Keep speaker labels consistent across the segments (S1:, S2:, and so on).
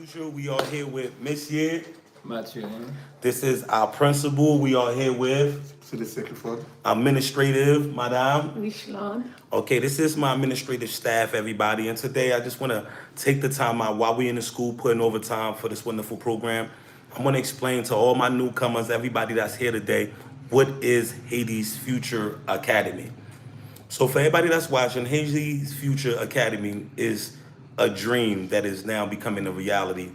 S1: usual, we are here with Monsieur.
S2: Mathieu.
S1: This is our principal. We are here with
S3: C'est le sacrifice.
S1: administrative, Madame.
S4: Richland.
S1: Okay, this is my administrative staff, everybody. And today I just want to take the time out while we're in the school putting overtime for this wonderful program. I'm going to explain to all my newcomers, everybody that's here today, what is Haiti's Future Academy. So for everybody that's watching, Haiti's Future Academy is a dream that is now becoming a reality.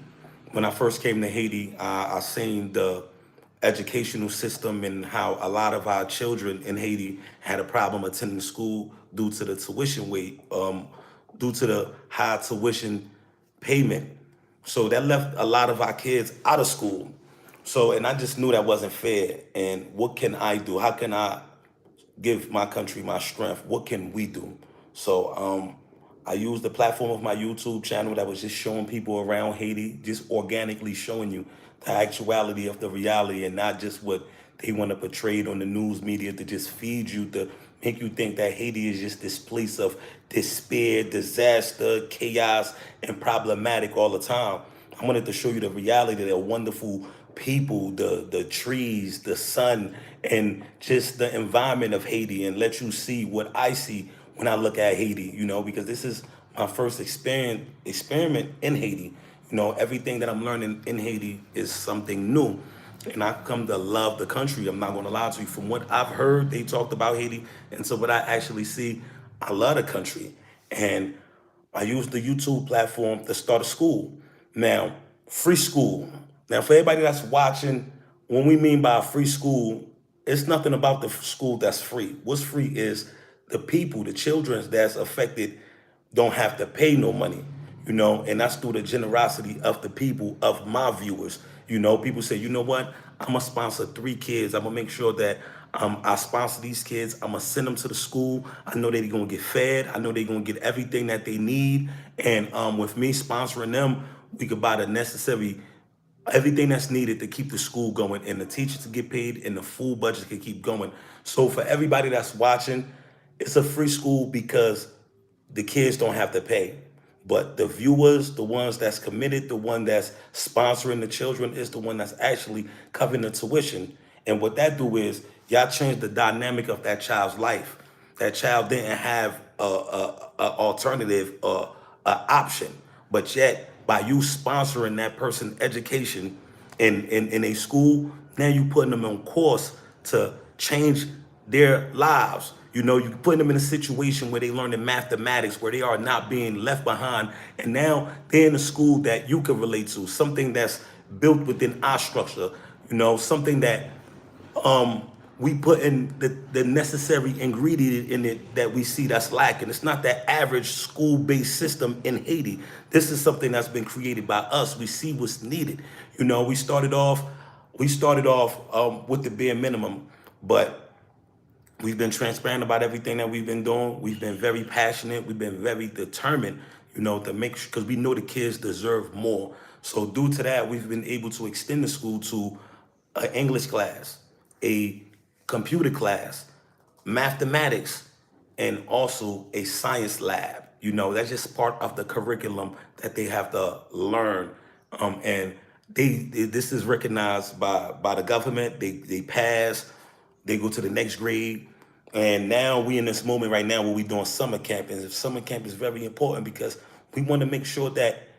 S1: When I first came to Haiti, I seen the educational system and how a lot of our children in Haiti had a problem attending school due to the tuition rate, due to the high tuition payment. So that left a lot of our kids out of school. So, and I just knew that wasn't fair. And what can I do? How can I give my country my strength? What can we do? So I used the platform of my YouTube channel that was just showing people around Haiti, just organically showing you the actuality of the reality and not just what they want to portray on the news media to just feed you, to make you think that Haiti is just this place of despair, disaster, chaos, and problematic all the time. I wanted to show you the reality of the wonderful people, the trees, the sun, and just the environment of Haiti, and let you see what I see when I look at Haiti, because this is my first experiment in Haiti. Everything that I'm learning in Haiti is something new. And I come to love the country. I'm not going to lie to you. From what I've heard, they talked about Haiti. And so what I actually see, I love the country. And I use the YouTube platform to start a school. Now, free school. Now, for everybody that's watching, when we mean by a free school, it's nothing about the school that's free. What's free is the people, the children that's affected don't have to pay no money, and that's through the generosity of the people, of my viewers. People say, you know what, I'm gonna sponsor 3 kids. I'm gonna make sure that I sponsor these kids. I'm gonna send them to the school. I know they're gonna get fed. I know they're gonna get everything that they need. And with me sponsoring them, we could buy the necessary everything that's needed to keep the school going and the teachers to get paid and the full budget can keep going. So for everybody that's watching, it's a free school because the kids don't have to pay. But the viewers, the ones that's committed, the one that's sponsoring the children is the one that's actually covering the tuition. And what that do is y'all change the dynamic of that child's life. That child didn't have a alternative or an option, but yet by you sponsoring that person's education in a school, now you putting them on course to change their lives. You putting them in a situation where they learn the mathematics, where they are not being left behind. And now they're in a school that you can relate to, something that's built within our structure, something that we put in the necessary ingredient in it that we see that's lacking. It's not that average school-based system in Haiti. This is something that's been created by us. We see what's needed. We started off with the bare minimum, but we've been transparent about everything that we've been doing. We've been very passionate. We've been very determined, to make sure, because we know the kids deserve more. So due to that, we've been able to extend the school to an English class, a computer class, mathematics, and also a science lab. That's just part of the curriculum that they have to learn. And this is recognized by the government. They pass. They go to the next grade. And now we in this moment right now where we doing summer camp. And summer camp is very important because we want to make sure that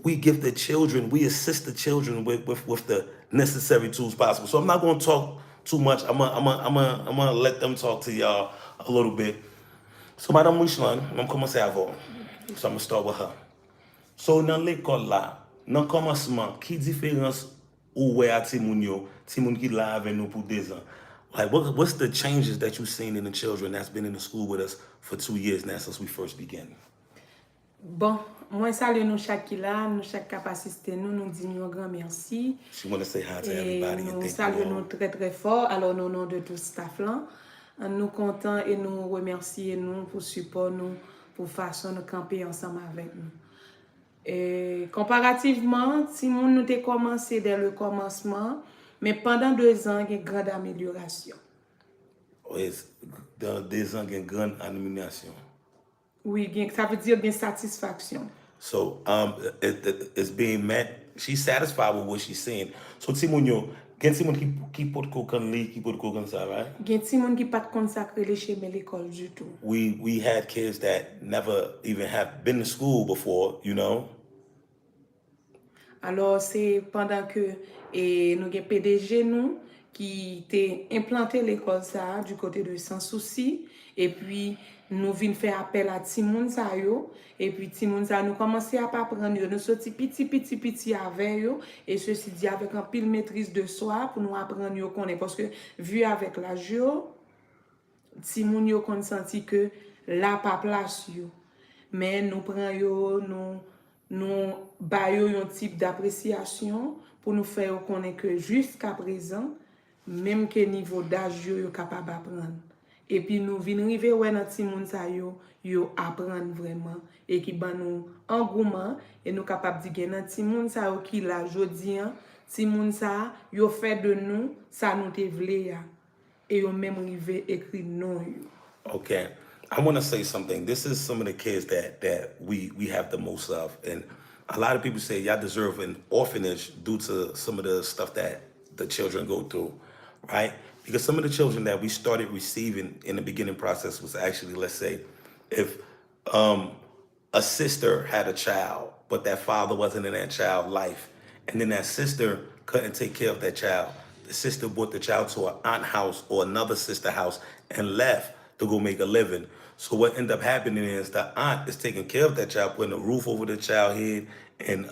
S1: we give the children, we assist the children with the necessary tools possible. So I'm not going to talk too much. I'm gonna let them talk to y'all a little bit. So Madame Michelin, I'm commencer avant. So I'm going to start with her. So dans l'école là, dans commencement, qui différence ou ouais à Timoun yo, Timoun qui là avec nous pour 2 ans? Like, what's the changes that you've seen in the children that's been in the school with us for 2 years now since we first began?
S4: Bon, moi salue nous chaque qui là, nous chaque capacité nous disons un grand merci.
S1: She want to say hi to everybody and
S4: Nous
S1: thank
S4: saluons
S1: you all.
S4: nous très très fort alors au nom de tout le staff là. Nous contents et nous remercier nous pour support nous pour façon de camper ensemble avec nous. Et comparativement, si nous avons commencé dès le commencement, mais pendant 2 ans, il y a une grande amélioration.
S1: Dans 2 ans, il y a une grande amélioration.
S4: Oui, ça veut dire qu'il y a une satisfaction.
S1: So it's being met. She's satisfied with what she's seeing. So Timonyo, gen Timon ki pot kokan li, ki pot kokan sa, right?
S4: Gen ti moun ki pat konsakre le cheme l'ekol du tout.
S1: We had kids that never even have been to school before, you know.
S4: Alors, c'est pendant que nous avons PDG nous qui t'est implanté l'école ça du côté de Sans Souci et puis nous venons faire appel à Timoun ça yo et puis Timoun ça nous commençons à apprendre nous sorti petit avec yo et ceci dit avec un pile maîtrise de soi pour nous apprendre yo connaître parce que vu avec l'âge yo Timoun yo kon senti que la pas place yo mais nous prenons yo nous baillons un type d'appréciation pour nous faire connaître que jusqu'à présent même que niveau d'âge yo capable d'apprendre et puis nous venons arriver ouais dans ti moun sa yo apprendre vraiment et qui ban nous engouement et nous capable di gen dans ti moun sa yo qui la jodi an ti moun sa yo fait de nous ça nous te vle ya et yo même arrivé écrit non yo.
S1: Okay. I want to say something. This is some of the kids that we have the most of. And a lot of people say y'all deserve an orphanage due to some of the stuff that the children go through, right? Because some of the children that we started receiving in the beginning process was actually, let's say, if a sister had a child, but that father wasn't in that child's life, and then that sister couldn't take care of that child, the sister brought the child to an aunt house or another sister house and left to go make a living. So what ended up happening is the aunt is taking care of that child, putting a roof over the child's head and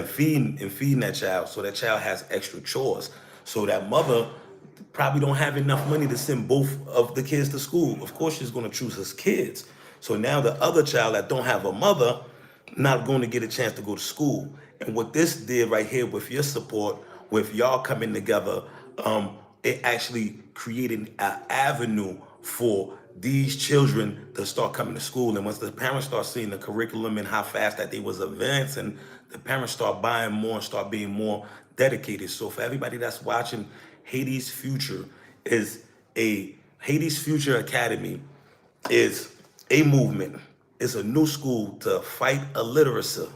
S1: feeding that child. So that child has extra chores. So that mother probably don't have enough money to send both of the kids to school. Of course, she's going to choose his kids. So now the other child that don't have a mother not going to get a chance to go to school. And what this did right here with your support, with y'all coming together, it actually created an avenue for these children to start coming to school. And once the parents start seeing the curriculum and how fast that they was advancing, the parents start buying more and start being more dedicated. So for everybody that's watching, Haitis Future Haitis Future Academy is a movement. It's a new school to fight illiteracy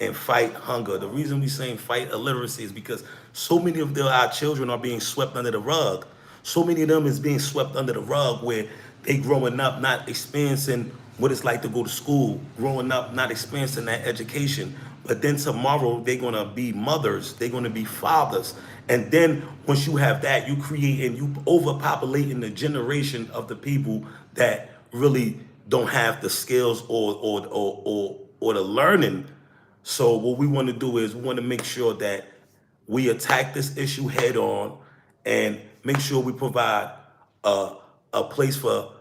S1: and fight hunger. The reason we saying fight illiteracy is because so many of our children are being swept under the rug. So many of them is being swept under the rug where they growing up not experiencing what it's like to go to school, growing up not experiencing that education. But then tomorrow they're gonna be mothers, they're gonna be fathers. And then once you have that, you create and you overpopulating the generation of the people that really don't have the skills or the learning. So what we want to do is we want to make sure that we attack this issue head on and make sure we provide a place for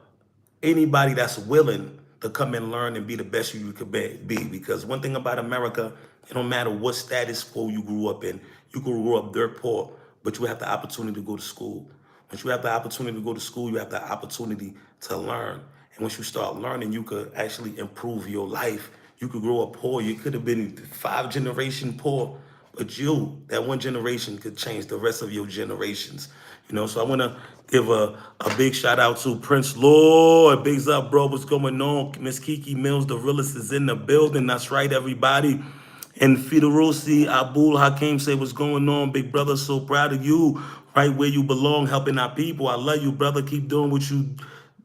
S1: anybody that's willing to come and learn and be the best you could be. Because one thing about America, it don't matter what status quo you grew up in. You grew up dirt poor, but you have the opportunity to go to school. Once you have the opportunity to go to school, you have the opportunity to learn. And once you start learning, you could actually improve your life. You could grow up poor. You could have been 5 generations poor, but that one generation could change the rest of your generations. You know, so I want to give a big shout out to Prince Lord. Bigs up, bro. What's going on? Miss Kiki Mills, the realist, is in the building. That's right, everybody. And Fiderosi Abul Hakim say what's going on, big brother. So proud of you, right where you belong, helping our people. I love you, brother. Keep doing what you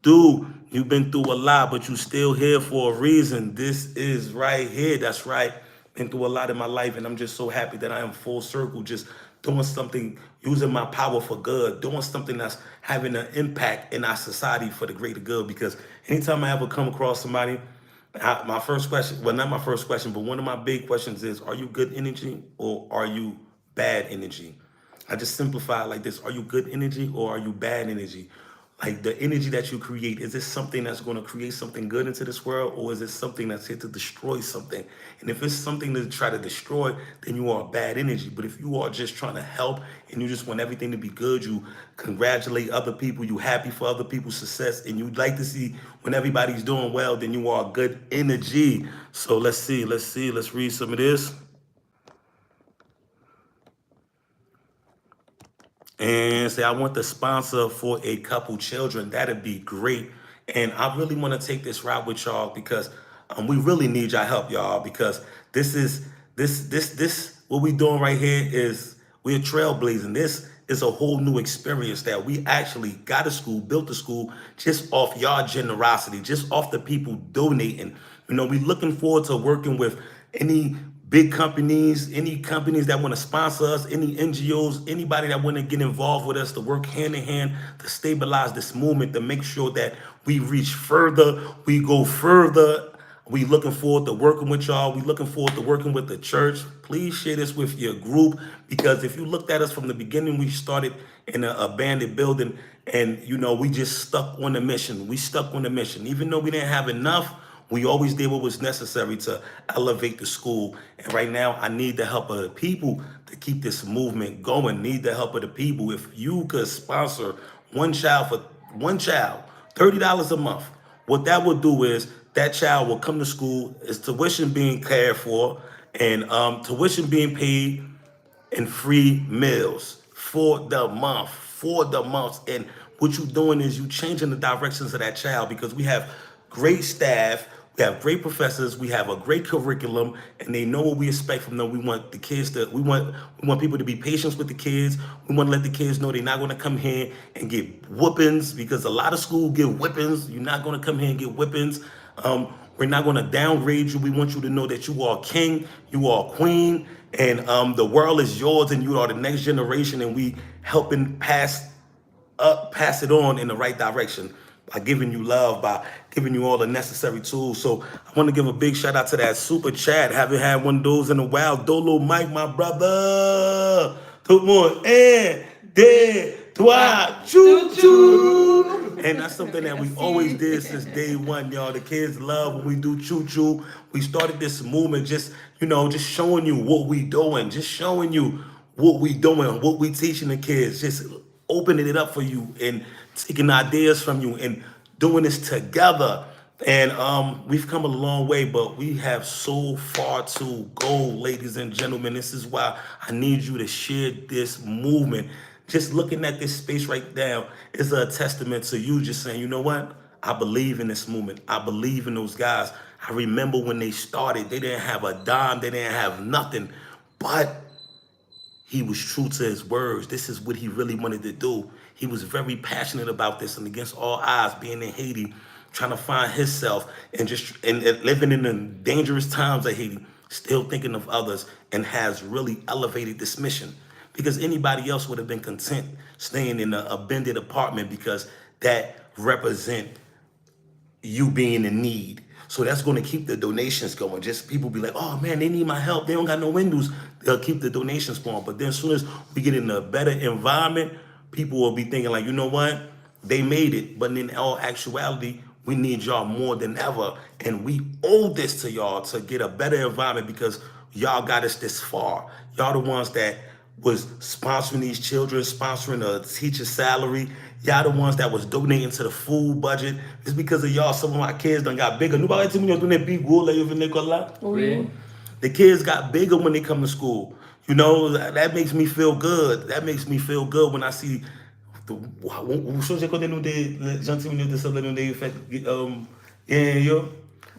S1: do. You've been through a lot, but you still here for a reason. This is right here. That's right. Been through a lot in my life, and I'm just so happy that I am full circle, just doing something, using my power for good, doing something that's having an impact in our society for the greater good. Because anytime I ever come across somebody, my first question, well, not my first question, but one of my big questions is, are you good energy or are you bad energy? I just simplify it like this. Are you good energy or are you bad energy? Like the energy that you create, is this something that's going to create something good into this world, or is it something that's here to destroy something? And if it's something to try to destroy, then you are bad energy. But if you are just trying to help and you just want everything to be good, you congratulate other people, you happy for other people's success, and you'd like to see when everybody's doing well, then you are good energy. So let's read some of this. And say, I want the sponsor for a couple children. That'd be great. And I really want to take this route with y'all because We really need your help, y'all, because this what we doing right here is we're trailblazing. This is a whole new experience that we actually got a school, built a school just off y'all generosity, just off the people donating. We looking forward to working with any big companies, any companies that want to sponsor us, any NGOs, anybody that want to get involved with us to work hand in hand to stabilize this movement, to make sure that we reach further, we go further. We looking forward to working with y'all. We looking forward to working with the church. Please share this with your group, because if you looked at us from the beginning, we started in an abandoned building, and we just stuck on the mission. We stuck on the mission. Even though we didn't have enough, we always did what was necessary to elevate the school. And right now, I need the help of the people to keep this movement going. Need the help of the people. If you could sponsor one child, $30 a month. What that would do is that child will come to school, is tuition being cared for, and tuition being paid, and free meals for the month. And what you're doing is you changing the directions of that child, because we have great staff, we have great professors, we have a great curriculum, and they know what we expect from them. We want people to be patient with the kids. We want to let the kids know they're not going to come here and get whoopings, because a lot of schools get whippings. You're not going to come here and get whippings. We're not going to downgrade you. We want you to know that you are king, you are queen, and the world is yours, and you are the next generation, and we helping pass it on in the right direction by giving you love, by giving you all the necessary tools. So I want to give a big shout out to that super chat. Haven't had one of those in a while. Dolo Mike, my brother. Tout le monde un, deux, trois, choo choo. And that's something that we always did since day one, y'all. The kids love when we do choo choo. We started this movement just showing you what we doing, just showing you what we doing, what we teaching the kids, just opening it up for you and taking ideas from you and doing this together. And we've come a long way, but we have so far to go, ladies and gentlemen. This is why I need you to share this movement. Just looking at this space right now is a testament to you just saying, you know what? I believe in this movement. I believe in those guys. I remember when they started, they didn't have a dime. They didn't have nothing, but he was true to his words. This is what he really wanted to do. He was very passionate about this, and against all odds, being in Haiti, trying to find himself, and living in the dangerous times of Haiti, still thinking of others, and has really elevated this mission. Because anybody else would have been content staying in an abandoned apartment, because that represent you being in need. So that's going to keep the donations going. Just people be like, oh man, they need my help. They don't got no windows. They'll keep the donations going. But then as soon as we get in a better environment, people will be thinking like, you know what? They made it. But in all actuality, we need y'all more than ever. And we owe this to y'all to get a better environment, because y'all got us this far. Y'all the ones that was sponsoring these children, sponsoring a teacher's salary. Y'all the ones that was donating to the food budget. It's because of y'all some of my kids done got bigger. Nobody tell me you're doing that big goal over Nicola. The kids got bigger when they come to school. That makes me feel good. That makes me feel good when I see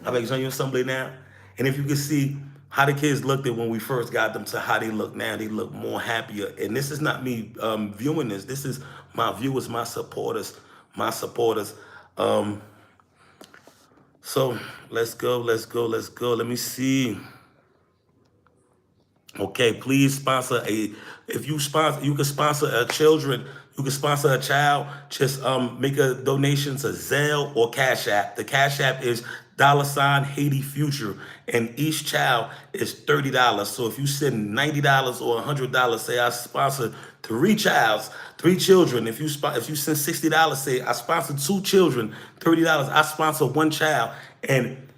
S1: avec Jean Assembly now. And if you can see how the kids looked at when we first got them to how they look now, they look more happier. And this is not me viewing this. This is my viewers, my supporters. So let's go. Let me see. Okay, please sponsor if you can sponsor children, you can sponsor a child, just make a donation to Zelle or Cash App. The Cash App is $ Haiti Future, and each child is $30. So if you send $90 or $100, say I sponsor three children. If you send $60, say I sponsor 2 children, $30. I sponsor 1 child, and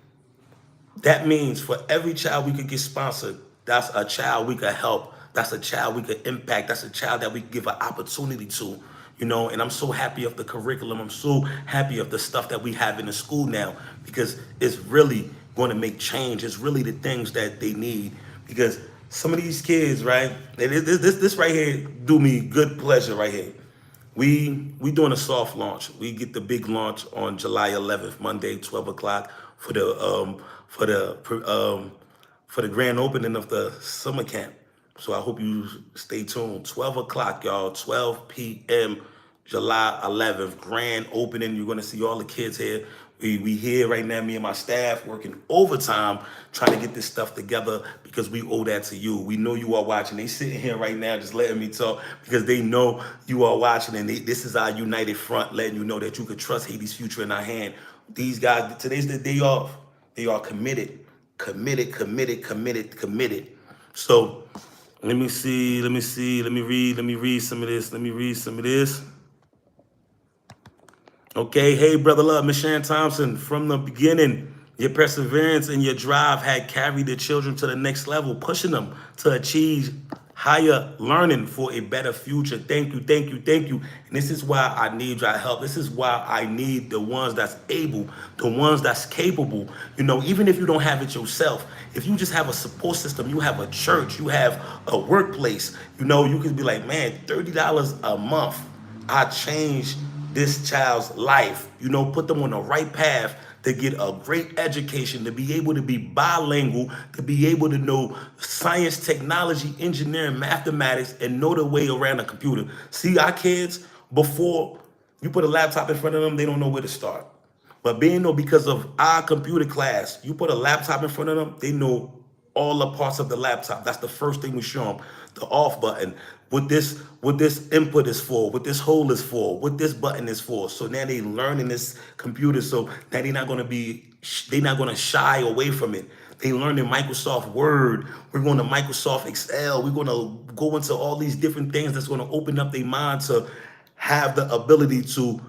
S1: that means for every child we could get sponsored, that's a child we could help. That's a child we could impact. That's a child that we could give an opportunity to. And I'm so happy of the curriculum. I'm so happy of the stuff that we have in the school now, because it's really going to make change. It's really the things that they need, because some of these kids, right? This right here do me good pleasure right here. We doing a soft launch. We get the big launch on July 11th, Monday, 12 o'clock, for the grand opening of the summer camp. So I hope you stay tuned. 12 o'clock, y'all. 12 p.m. July 11th. Grand opening. You're gonna see all the kids here. We here right now, me and my staff working overtime trying to get this stuff together because we owe that to you. We know you are watching. They sitting here right now just letting me talk because they know you are watching, and this is our united front letting you know that you could trust Haiti's future in our hand. These guys, today's the day off. They are committed. So let me read some of this. Okay, hey, Brother Love, Miss Sharon Thompson, from the beginning, your perseverance and your drive had carried the children to the next level, pushing them to achieve higher learning for a better future. Thank you. And this is why I need your help. This is why I need the ones that's able, the ones that's capable. You know, even if you don't have it yourself, if you just have a support system, you have a church, you have a workplace, you know, you can be like, man, $30 a month, I changed this child's life, you know, put them on the right path to get a great education, to be able to be bilingual, to be able to know science, technology, engineering, mathematics, and know the way around a computer. See, our kids, before you put a laptop in front of them, they don't know where to start. But because of our computer class, you put a laptop in front of them, they know all the parts of the laptop. That's the first thing we show them. The off button, what this input is for, what this hole is for, what this button is for. So now they learning this computer. So now they're not gonna shy away from it. They learning Microsoft Word. We're going to Microsoft Excel. We're gonna go into all these different things that's gonna open up their mind to have the ability to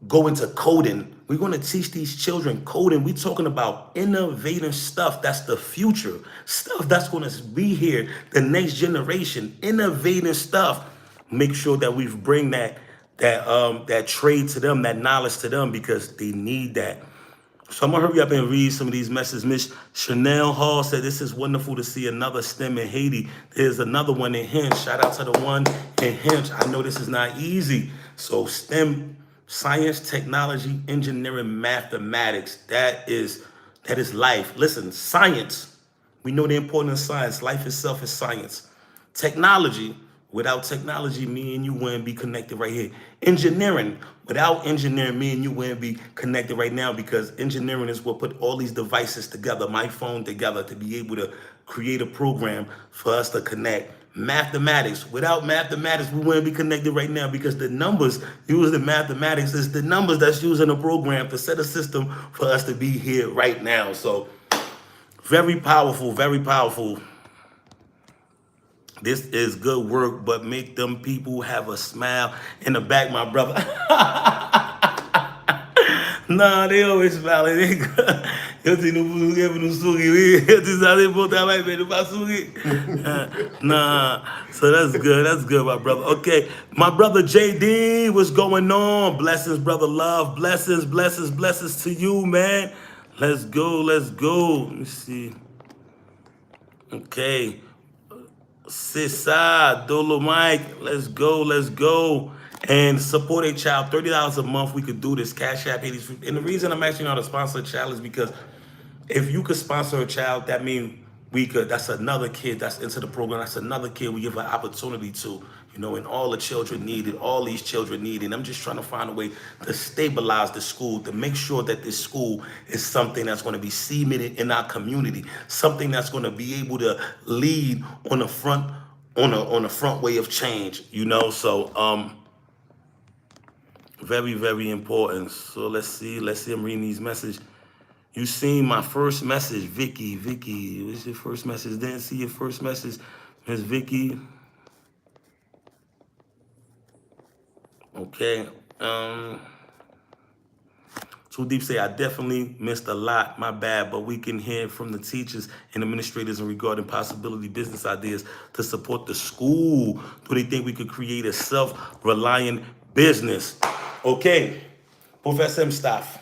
S1: go into coding. We're going to teach these children coding. We're talking about innovative stuff. That's the future. Stuff that's going to be here, the next generation. Innovative stuff. Make sure that we bring that trade to them, that knowledge to them, because they need that. So I'm going to hurry up and read some of these messages. Miss Chanel Hall said, this is wonderful to see another STEM in Haiti. There's another one in Hinch. Shout out to the one in Hinch. I know this is not easy. So STEM, science, technology, engineering, mathematics, that is life. Listen, science, we know the importance of science. Life itself is science. Technology, without technology, me and you wouldn't be connected right here. Engineering, without engineering, me and you wouldn't be connected right now, because engineering is what put all these devices together, my phone together, to be able to create a program for us to connect. Mathematics, without mathematics, we wouldn't be connected right now, because the numbers used in mathematics is the numbers that's used in a program to set a system for us to be here right now. So very powerful, very powerful. This is good work, but make them people have a smile in the back, my brother. Nah, they always smiling. Nah, so that's good, my brother. Okay, my brother JD, what's going on? Blessings, brother Love. Blessings to you, man. Let's go. Let me see. Okay. Sisa, Dolomite, let's go. And support a child, $30 a month. We could do this. Cash App, Haitis. And the reason I'm asking y'all to sponsor a child is because if you could sponsor a child, that means we could. That's another kid that's into the program. That's another kid we give an opportunity to. You know, and all the children need it. All these children need it. And I'm just trying to find a way to stabilize the school, to make sure that this school is something that's going to be cemented in our community, something that's going to be able to lead on the front, on the front way of change. You know, so very, very important. So let's see. I'm reading these messages. You seen my first message, Vicky. What's your first message? Didn't see your first message, Miss Vicky. Okay. Too Deep say, I definitely missed a lot. My bad, but we can hear from the teachers and administrators regarding possibility business ideas to support the school. Do they think we could create a self-reliant business? Okay. Professor M. Staff.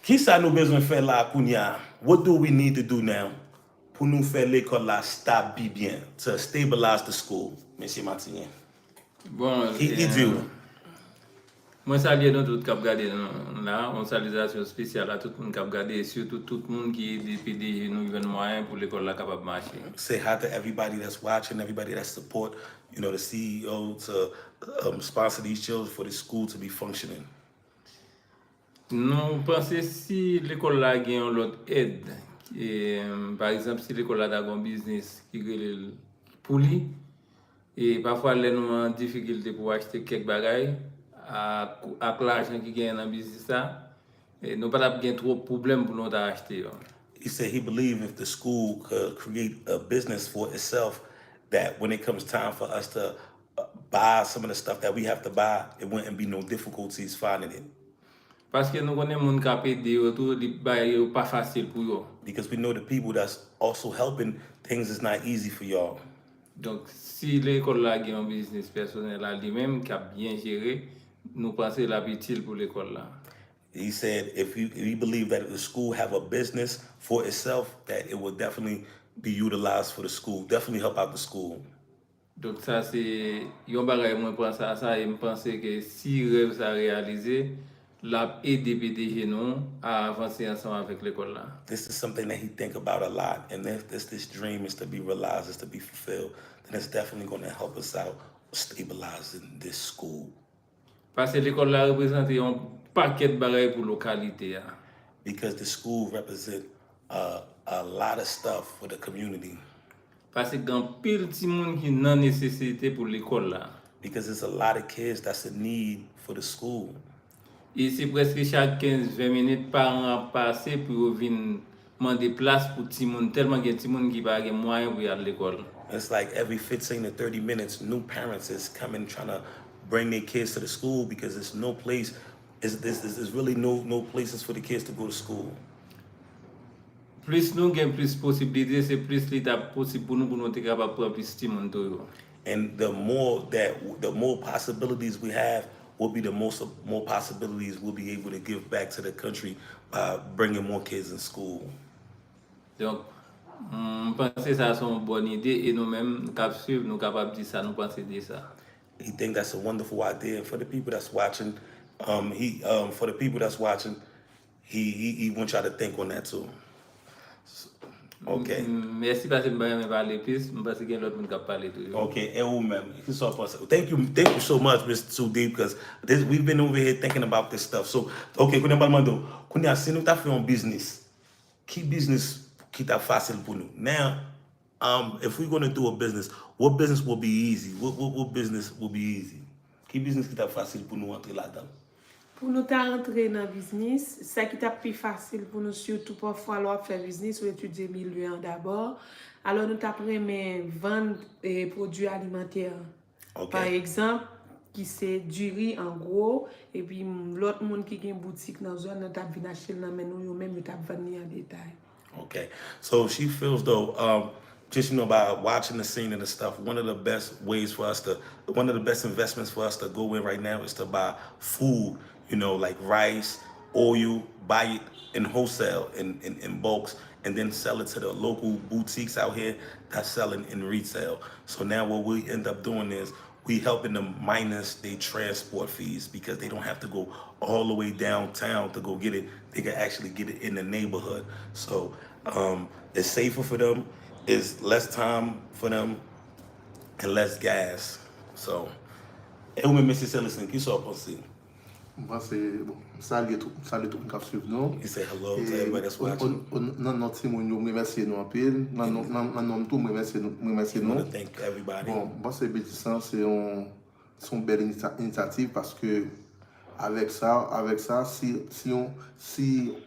S1: Qui ça nous besoin faire là, Kounia? What do we need to do now pour nous faire l'école là stable bien, to stabilize the school, Monsieur Martin?
S2: Bon,
S1: He do.
S2: Moi, salue nous tout cap garder là, on salutation spéciale à tout le monde cap garder et surtout tout le monde qui est des PDG nous qui moyen pour l'école là capable marcher.
S1: Say hi to everybody that's watching, everybody that support, the CEO to sponsor these children for the school to be functioning.
S2: Nous pensons si l'école là gagne l'autre aide, et, par exemple si l'école là a un business qui est pour lui, et parfois les nous en difficulté pour acheter quelques bagages à l'argent qui gagne dans le business ça, et nous pas avoir trop de problèmes pour nous acheter.
S1: He said he believed if the school could create a business for itself, that when it comes time for us to buy some of the stuff that we have to buy, it wouldn't be no difficulties finding it.
S2: Parce que nous connaissons les gens qui aident autour, c'est pas facile pour eux.
S1: Because we know the people that's also helping, things is not easy for y'all.
S2: Donc, si l'école là a un business personnel là lui-même qui a bien géré, nous pensons la utile pour l'école là.
S1: He said if we believe that the school have a business for itself, that it will definitely be utilized for the school, definitely help out the school.
S2: Donc ça c'est un bagage moi pense à ça et me penser que si rêve ça réalisé, l'a aider PDG nous à avancer ensemble avec l'école là.
S1: This is something that he think about a lot, and if this dream is to be realized, is to be fulfilled, then it's definitely going to help us out stabilizing this school.
S2: Parce que l'école là représente un paquet de bagages pour localité.
S1: Because the school represent a lot of stuff for the community.
S2: Parce que grand pile petit monde qui n'a nécessité pour l'école là.
S1: Because there's a lot of kids that's in need for the school.
S2: Et c'est presque chaque 15-20 minutes parents passer pour venir demander place pour petit monde tellement qu'il y a petit monde qui pas de moyens pour aller à l'école.
S1: It's like every 15 to 30 minutes, new parents is coming trying to bring their kids to the school because there's no place. There's really no places for the kids to go to school.
S2: Plus nous avons plus possibilités, c'est plus l'état possible pour nous être capable de prendre plus petit monde.
S1: And the more possibilities we have, will be the more possibilities we'll be able to give back to the country by bringing more kids in school.
S2: Donc, je pense que ça c'est une bonne idée et nous-mêmes, nous capables de dire ça, nous pensons de ça.
S1: He think that's a wonderful idea. And for the people that's watching, he wants y'all to think on that too. Okay.
S2: Merci parce que je vais parler plus, parce que l'autre monde qui parler tout.
S1: Okay, thank you so much, Mr. Too Deep, because we've been over here thinking about this stuff. So, okay, quando assim não tá fazendo business, que business que tá fácil para nós. Now, if we're gonna do a business, what business will be easy? What business will be easy? Que business que tá fácil para nós entrar lá dentro?
S4: Pour nous rentrer dans le business, ça qui est plus facile pour nous, surtout parfois, alors faire business ou étudier milieu d'abord. Alors, nous avons vendre des produits alimentaires.
S1: Okay.
S4: Par exemple, qui c'est du riz en gros, et puis l'autre monde qui a une boutique dans la zone, nous avons acheté dans nous même nous avons vendu en détail.
S1: Okay, so she feels though, just by watching the scene and the stuff, one of the best investments for us to go in right now is to buy food. Like rice, oil, buy it in wholesale, in bulks, and then sell it to the local boutiques out here that's selling in retail. So now what we end up doing is we helping them minus their transport fees because they don't have to go all the way downtown to go get it. They can actually get it in the neighborhood. So it's safer for them, it's less time for them, and less gas. So, Mr. Cellison, qui sont pensés?
S3: Moi, c'est bon, salut tout le monde qui suit nous.
S1: You say hello to everybody that's watching.
S3: Notre team, nous remercions nous en pile. Nous tout remercions
S1: I want
S3: nous.
S1: to thank everybody.
S3: Bon, moi, c'est Bétissan, c'est une belle initiative parce que avec ça, si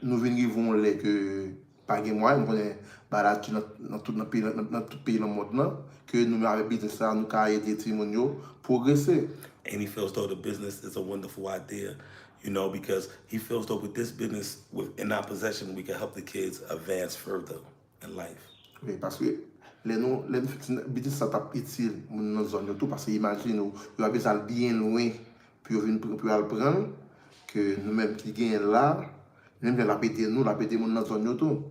S3: nous venons les que pas de moyens, nous connaissons balade dans tout pays dans le monde, que nous avec business ça, nous avons aider les gens progresser.
S1: And he feels though the business is a wonderful idea, because he feels though with this business in our possession, we can help the kids advance further in life.
S3: Oui, parce que les business ça t'a utile dans notre zone tout parce que imagine nous avons besoin bien loin pour venir pour le prendre que nous même qui gagnent là, même la péter dans notre zone tout.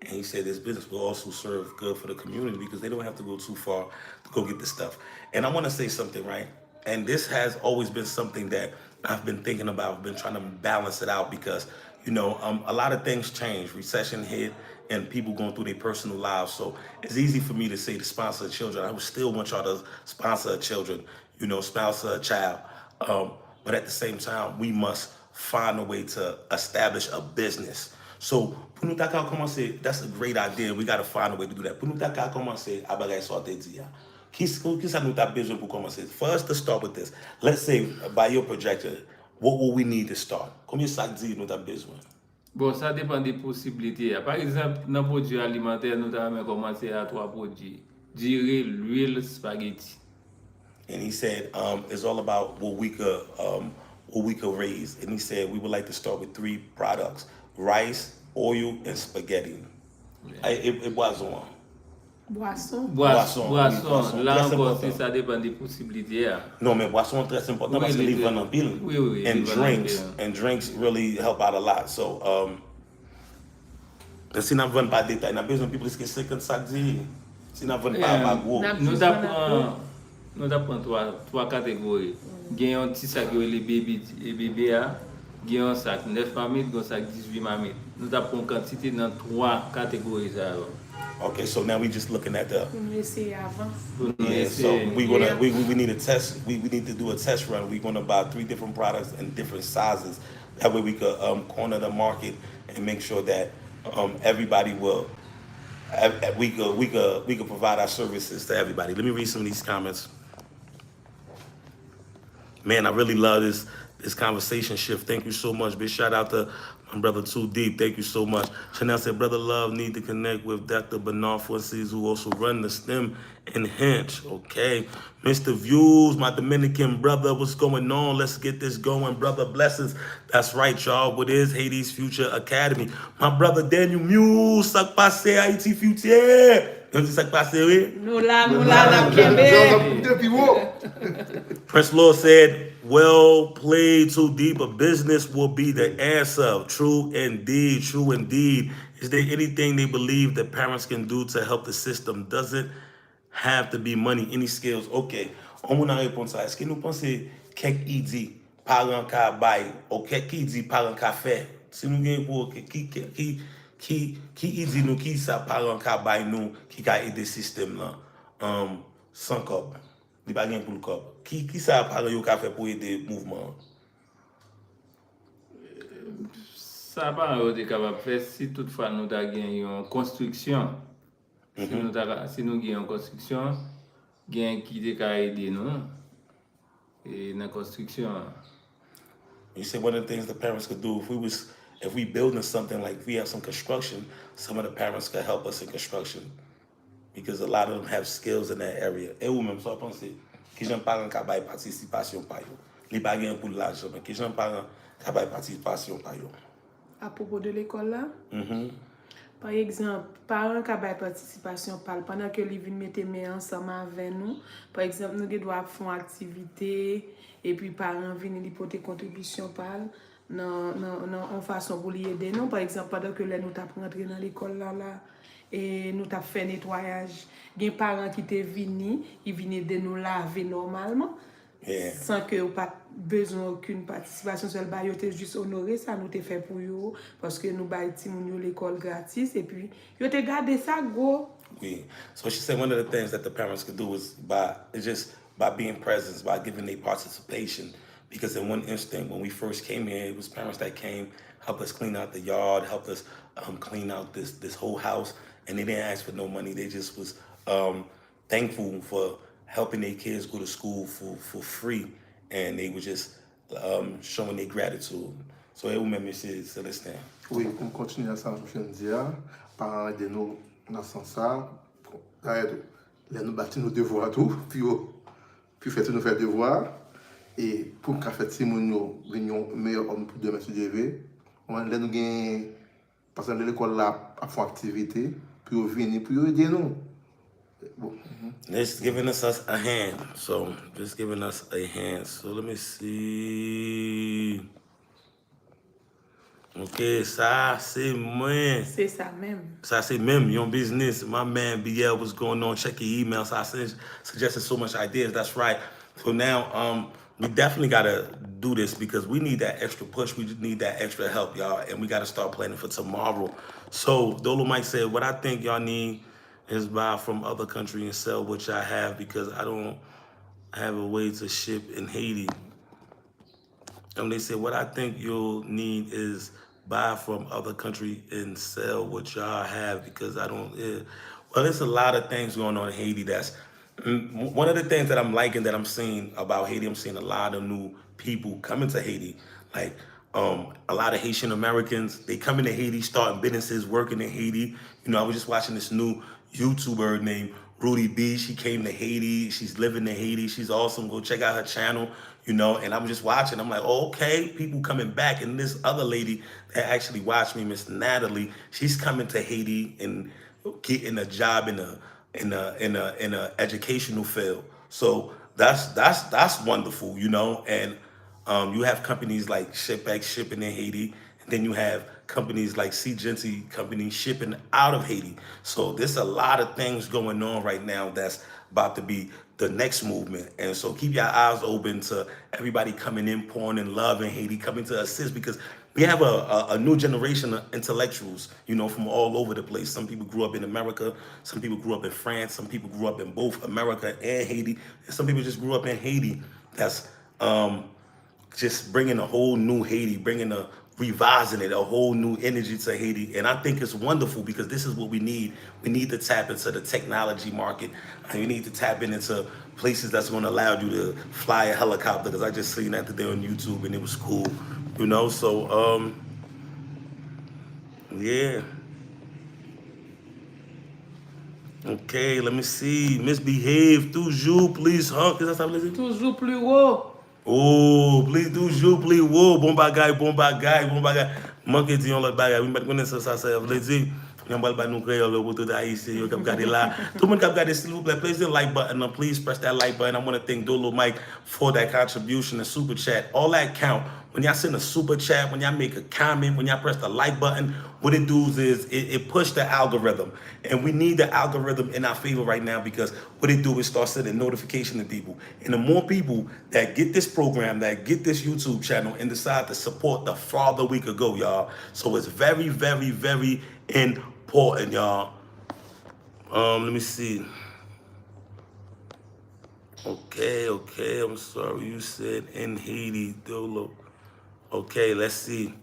S1: And he said this business will also serve good for the community because they don't have to go too far to go get the stuff. And I want to say something, right? And this has always been something that I've been thinking about, I've been trying to balance it out because, a lot of things change. Recession hit and people going through their personal lives. So it's easy for me to say to sponsor children. I would still want y'all to sponsor children, sponsor a child. But at the same time, we must find a way to establish a business. So, pour nous t'avoir commencer, that's a great idea. We got to find a way to do that. Pour nous t'avoir commencer, à bagay sorte di ya. Qui ça nous t'a besoin pour commencer? For us to start with this, let's say by your projector, what will we need to start? Combien ça dit nous t'a besoin?
S2: Bon, ça dépend des possibilités. Par exemple, dans le produit alimentaire, nous avons commencé à 3 produits. Durée, l'huile, spaghetti.
S1: And he said, it's all about what we could raise. And he said we would like to start with 3 products: rice, oil, and spaghetti.
S2: Yeah.
S1: It was on.
S4: Boisson.
S2: Boisson. Là encore, ça dépend des possibilités.
S1: Non, mais boisson très important parce que les vendent en pile.
S2: Oui.
S1: And drinks really help out a lot. So, si nous ne vendons pas de détails, nous avons besoin de plus que 50 sacs d'huile. Si nous ne vendons pas gros.
S2: Nous avons 3 catégories. Il y a un petit sac qui est les bébés, il y a un sac 9 mammites, un sac 18 mammites. Nous avons une quantité dans 3 catégories.
S1: Okay, so now we just looking at the.
S2: Yeah,
S1: so we need a test. We need to do a test run. We're gonna buy 3 different products in different sizes. That way we could corner the market and make sure that everybody will. We could provide our services to everybody. Let me read some of these comments. Man, I really love this conversation shift. Thank you so much. Big shout out to my brother Too Deep. Thank you so much. Chanel said, Brother Love need to connect with Dr. Bernard Forces, who also run the STEM in Hinch. Okay. Mr. Views, my Dominican brother, what's going on? Let's get this going. Brother Blessings. That's right, y'all. What is Haiti's Future Academy? My brother Daniel Muse, sak passe Haiti Future. Sak passe, oui?
S4: Nous là,
S1: Prince Lord said, well played, Too Deep. A business will be the answer. True indeed. True indeed. Is there anything they believe that parents can do to help the system? Doesn't have to be money, any skills. OK. On va répondre ça. Est-ce que nous pensons quelques idées parents ka bay ou quelques idées parents ka fait? Si nous gagnons pour qui idée nous qui ça parents ka bay nous qui ka aider le système là sans cop. Il pas gain pour le cop. Qui ça parents yo ka fait pour aider le mouvement?
S2: Ça va être capable de faire si toutefois nous avons une construction. Si nous avons une construction, il y a qui peut aider nous et dans la construction.
S1: You said one of the things the parents could do if we building something, like if we have some construction, some of the parents could help us in construction because a lot of them have skills in that area. Et ou même ça penser que j'en parle ka bay participation pa yo. Li pa gen pour l'argent mais que j'en parle ka bay participation pa yo.
S4: À propos de l'école là. Par exemple, parents qui ont participation pendant que les viennent mettre main ensemble avec nous. Par exemple, nous devons faire une activité et puis parents viennent lui porter contribution en façon pour les aider nous. Par exemple, pendant que nous t'apprend rentrer dans l'école là et nous t'a fait nettoyage, il y a des parents qui étaient venus, ils viennent de nous laver normalement.
S1: Yeah.
S4: Sans que vous pas besoin aucune participation sur le bail, vous juste honoré ça nous t'ai fait pour vous parce que nous bail ti moun yo l'école gratis et puis vous t'ai gardé ça gros.
S1: Oui. So she said one of the things that the parents could do is by being present, by giving their participation. Because in one instant, when we first came here, it was parents that came, helped us clean out the yard, helped us clean out this whole house, and they didn't ask for no money. They just was thankful for helping their kids go to school for free, and they were just showing their gratitude. So it remember Célestin.
S3: Oui, pour continuer à ça, je viens de dire, parents de nous dans ce sens-là, nous bâtir nos devoirs tout, puis faire tous nos devoirs, et pour qu'à faire si nous venions meilleur homme pour demain se lever, on va nous gagner, parce que l'école là a fait activité, puis venir pour aider nous.
S1: It's giving us a hand. So just giving us a hand. So let me see. Ok, ça c'est moi.
S4: C'est ça même.
S1: Ça c'est même your business. My man BL, what's going on? Check your emails. I suggested so much ideas. That's right. So now we definitely gotta do this because we need that extra push. We just need that extra help, y'all, and we gotta start planning for tomorrow. So Dolomite said, "What I think y'all need is buy from other country and sell what y'all have because I don't have a way to ship in Haiti." And they said, "What I think you'll need is buy from other country and sell what y'all have because I don't." Well, there's a lot of things going on in Haiti. One of the things that I'm liking that I'm seeing about Haiti. I'm seeing a lot of new people coming to Haiti, like a lot of Haitian Americans. They come into Haiti, starting businesses, working in Haiti. I was just watching this new YouTuber named Rudy B. She came to Haiti. She's living in Haiti. She's awesome. Go check out her channel. And I'm just watching. I'm like, oh, okay, people coming back. And this other lady that actually watched me, Miss Natalie, she's coming to Haiti and getting a job in a educational field. So that's wonderful, And you have companies like ShipX shipping in Haiti, and then you have companies like C Genty company shipping out of Haiti. So there's a lot of things going on right now that's about to be the next movement. And so keep your eyes open to everybody coming in, pouring in love in Haiti, coming to assist because we have a new generation of intellectuals, from all over the place. Some people grew up in America, some people grew up in France, some people grew up in both America and Haiti, and some people just grew up in Haiti. That's just bringing a whole new Haiti, revising it, a whole new energy to Haiti. And I think it's wonderful because this is what we need. We need to tap into the technology market. And we need to tap into places that's going to allow you to fly a helicopter because I just seen that today on YouTube and it was cool, So, yeah. Okay, let me see. Misbehave, toujours, please, huh? Qu'est-ce que ça veut dire?
S2: Toujours plus haut.
S1: Oh, please toujours, please, wow, bon bagay, bon bagay, bon bagay. Manke di yon lot bagay, we met konen sa vle di. Yon bal ba nou kreyo le woto da Haiti, yo kap gade la. Tout moun kap gade, s'il vous plaît, please the like button, please press that like button. I want to thank Dolo Mike for that contribution and super chat. All that count. When y'all send a super chat, when y'all make a comment, when y'all press the like button, what it does is it push the algorithm. And we need the algorithm in our favor right now because what it do is start sending notification to people. And the more people that get this program, that get this YouTube channel and decide to support, the farther we could go, y'all. So it's very, very, very important, y'all. Let me see. Okay, I'm sorry. You said in Haiti, Dolo. Okay, let's see.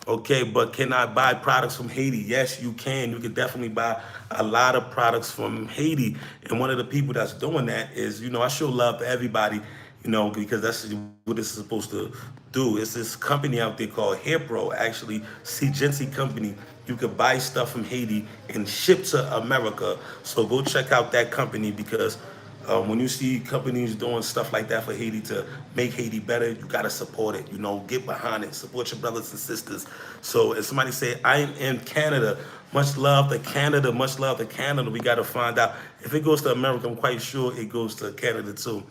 S1: Okay, but can I buy products from Haiti? Yes, you can. You can definitely buy a lot of products from Haiti. And one of the people that's doing that is, I show love to everybody, because that's what this is supposed to do. It's this company out there called Hair Pro, actually, C Genty company. You could buy stuff from Haiti and ship to America. So go check out that company because when you see companies doing stuff like that for Haiti to make Haiti better, you gotta support it. Get behind it. Support your brothers and sisters. So if somebody say, "I'm in Canada," much love to Canada. Much love to Canada. We gotta find out if it goes to America. I'm quite sure it goes to Canada too.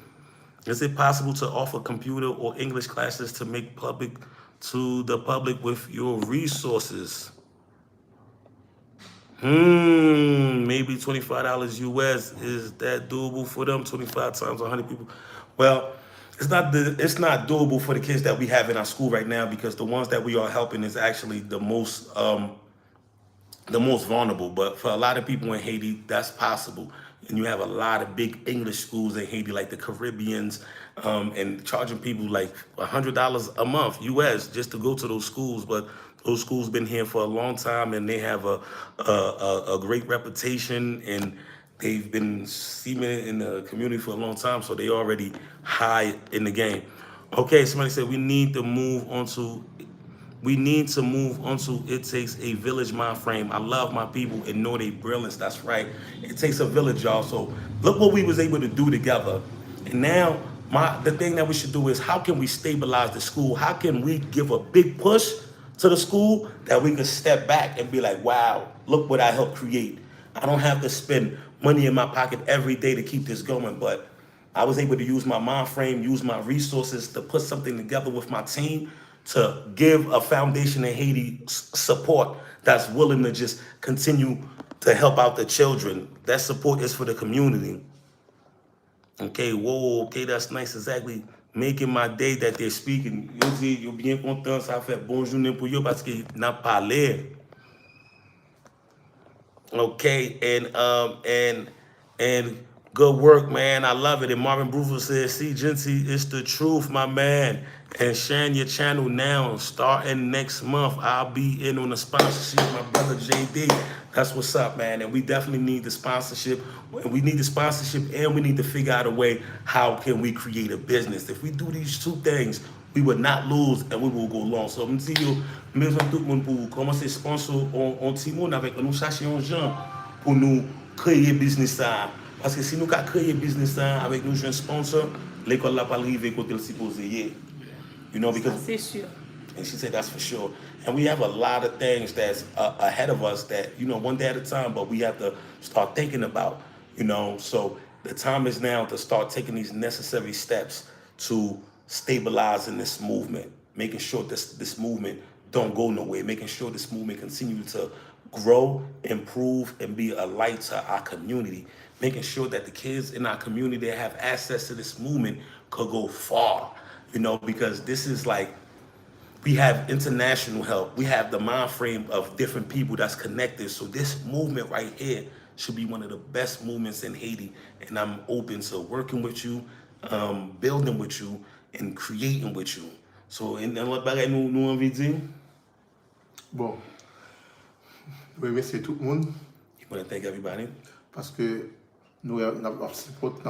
S1: Is it possible to offer computer or English classes to make public to the public with your resources? Maybe $25 US. Is that doable for them? 25 times 100 people. Well, it's not doable for the kids that we have in our school right now because the ones that we are helping is actually the most vulnerable. But for a lot of people in Haiti, that's possible. And you have a lot of big English schools in Haiti, like the Caribbeans, and charging people like $100 a month US just to go to those schools. But those schools been here for a long time, and they have a great reputation, and they've been seeming in the community for a long time, so they already high in the game. Okay, somebody said we need to move on to It Takes a Village mind frame. I love my people and know they brilliance. That's right. It takes a village, y'all. So look what we was able to do together. And now the thing that we should do is how can we stabilize the school? How can we give a big push to the school that we could step back and be like, wow, look what I helped create. I don't have to spend money in my pocket every day to keep this going, but I was able to use my mind frame, use my resources to put something together with my team to give a foundation in Haiti support that's willing to just continue to help out the children. That support is for the community. Okay, whoa, okay, that's nice, exactly. making my day that they're speaking. Yo dis, yo bien content, ça fait bon journée pour yo parce que n'a parlé. Okay, and good work, man. I love it. And Marvin Bruford says, "See, Genty, it's the truth, my man." And sharing your channel now, starting next month. I'll be in on the sponsorship, my brother JD. That's what's up, man. And we definitely need the sponsorship. We need the sponsorship, and we need to figure out a way how can we create a business. If we do these two things, we would not lose and we will go long. So, je dis yo, mesdames tout le monde pour commencer sponsor on Timon avec nous chercher un gens pour nous créer business ça. Parce que si nous avons créé business ça avec nous jeunes sponsors, l'école n'a pas arrivé côté le supposé. You know, because
S4: C'est sûr.
S1: and she said that's for sure. And we have a lot of things that's ahead of us that, you know, one day at a time, but we have to start thinking about, you know. So the time is now to start taking these necessary steps to stabilizing this movement, making sure this movement don't go nowhere, making sure this movement continue to grow, improve, and be a light to our community, making sure that the kids in our community that have access to this movement could go far, you know, because this is like, we have international help. We have the mind frame of different people that's connected. So this movement right here should be one of the best movements in Haiti. And I'm open to working with you, building with you, and creating with you. So, and what bagay nous envie de dire?
S3: Bon, je remercie tout le monde
S1: You want to thank everybody?
S3: parce que nous avons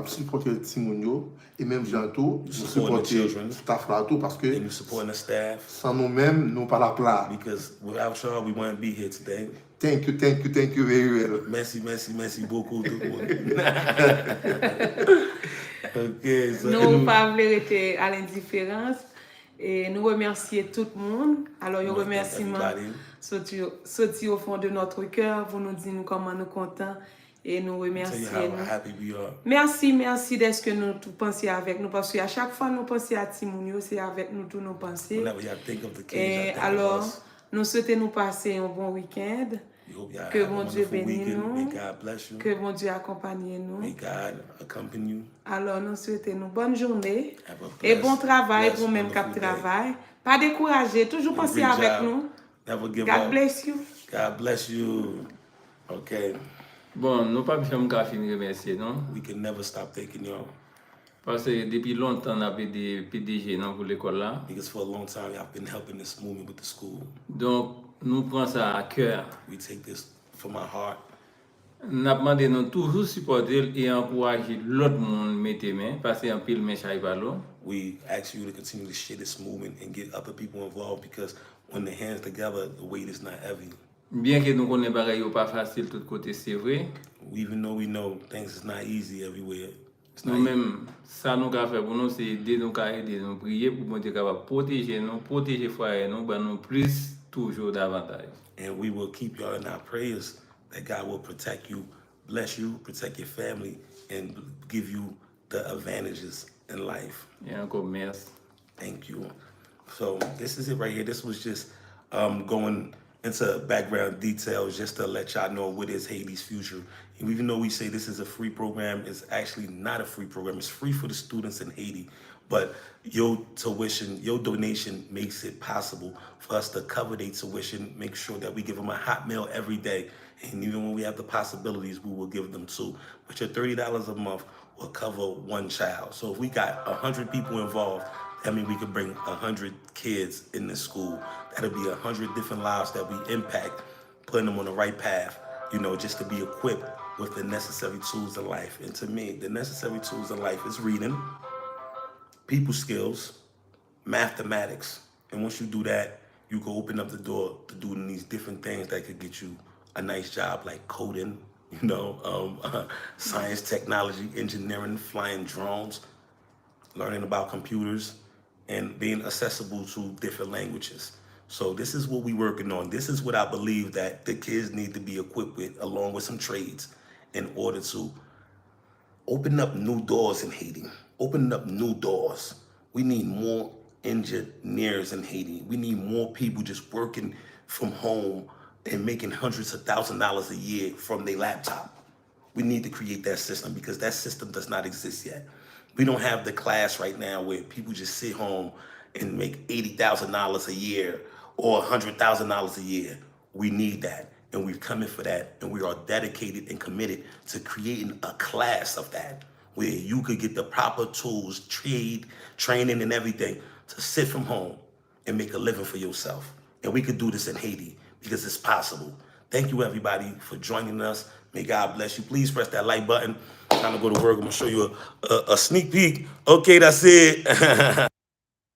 S3: supporté le Timounio et même Janto, nous supporter le staff là tout parce
S1: And
S3: que
S1: you supporting the staff.
S3: sans nous-mêmes, nous pas la place.
S1: Because without y'all, we wouldn't be here today.
S3: Thank you very well.
S1: Merci beaucoup tout le monde. Okay, so
S4: Nous pas voulons rester à l'indifférence et nous remercier tout le monde. Alors, un remerciement sorti au fond de notre cœur pour nous dire comment nous contents et nous
S1: tell you
S4: remercier.
S1: how happy we are.
S4: Merci d'être que nous tout penser avec nous parce qu'à chaque fois nous pensons à Timounio, c'est avec nous tous nous penser.
S1: Whenever y'all think of the kids,
S4: Et
S1: y'all think
S4: alors,
S1: of us.
S4: nous souhaitons nous passer un bon week-end.
S1: We hope y'all
S4: Que
S1: have a
S4: bon Dieu
S1: wonderful
S4: bénisse
S1: weekend. May
S4: nous.
S1: God bless you.
S4: Que bon Dieu accompagne nous.
S1: May God accompany you.
S4: Alors, nous souhaitons une bonne journée
S1: Have a
S4: et
S1: blessed,
S4: bon travail
S1: blessed,
S4: pour même
S1: wonderful
S4: cap
S1: day.
S4: travail. Pas décourager, toujours penser
S1: Great
S4: avec
S1: job.
S4: nous.
S1: Never give
S4: God
S1: up.
S4: bless you.
S1: God bless you. Okay.
S2: Bon, nous pas besoin de finir remercier, non?
S1: We can never stop thanking y'all.
S2: Parce que depuis longtemps, on a des PDG non, pour l'école là.
S1: Because for a long time, y'all been helping this movement with the school.
S2: Donc, nous prenons ça à cœur.
S1: We take this from our heart.
S2: Nous avons demandé de toujours supporter et encourager l'autre monde à mettre main, parce qu'il y a un pile de main par l'eau.
S1: We ask you to continue to share this movement and get other people involved because when the hands together, the weight is not heavy.
S2: Bien que nous connaissons pas facile de tous côtés, c'est vrai.
S1: Even though we know things is not easy everywhere. It's not
S2: Nous-mêmes, ça nous avons fait pour nous, c'est aider nous, aider nous, prier pour nous être capable de protéger nous, protéger frères nous, ben nous plus toujours davantage.
S1: And we will keep y'all in our prayers that God will protect you, bless you, protect your family, and give you the advantages in life.
S2: Et encore merci.
S1: Thank you. So this is it right here. This was just going into background details just to let y'all know what is Haiti's future. And even though we say this is a free program, it's actually not a free program. It's free for the students in Haiti. But your tuition, your donation makes it possible for us to cover their tuition, make sure that we give them a hot meal every day. And even when we have the possibilities, we will give them two. But your $30 a month will cover one child. So if we got 100 people involved, that means we could bring 100 kids in the school. That'll be 100 different lives that we impact, putting them on the right path, you know, just to be equipped with the necessary tools in life. And to me, the necessary tools in life is reading, people skills, mathematics. And once you do that, you can open up the door to doing these different things that could get you a nice job like coding, you know, science, technology, engineering, flying drones, learning about computers, and being accessible to different languages. So this is what we're working on. This is what I believe that the kids need to be equipped with, along with some trades, in order to open up new doors in Haiti, open up new doors. We need more engineers in Haiti. We need more people just working from home and making hundreds of $1,000s a year from their laptop. We need to create that system because that system does not exist yet. We don't have the class right now where people just sit home and make $80,000 a year or $100,000 a year. We need that, and we're coming for that, and we are dedicated and committed to creating a class of that where you could get the proper tools, trade, training, and everything to sit from home and make a living for yourself. And we could do this in Haiti because it's possible. Thank you, everybody, for joining us. May God bless you. Please press that like button. Time to go to work. I'm going to show you a sneak peek. Okay, that's it.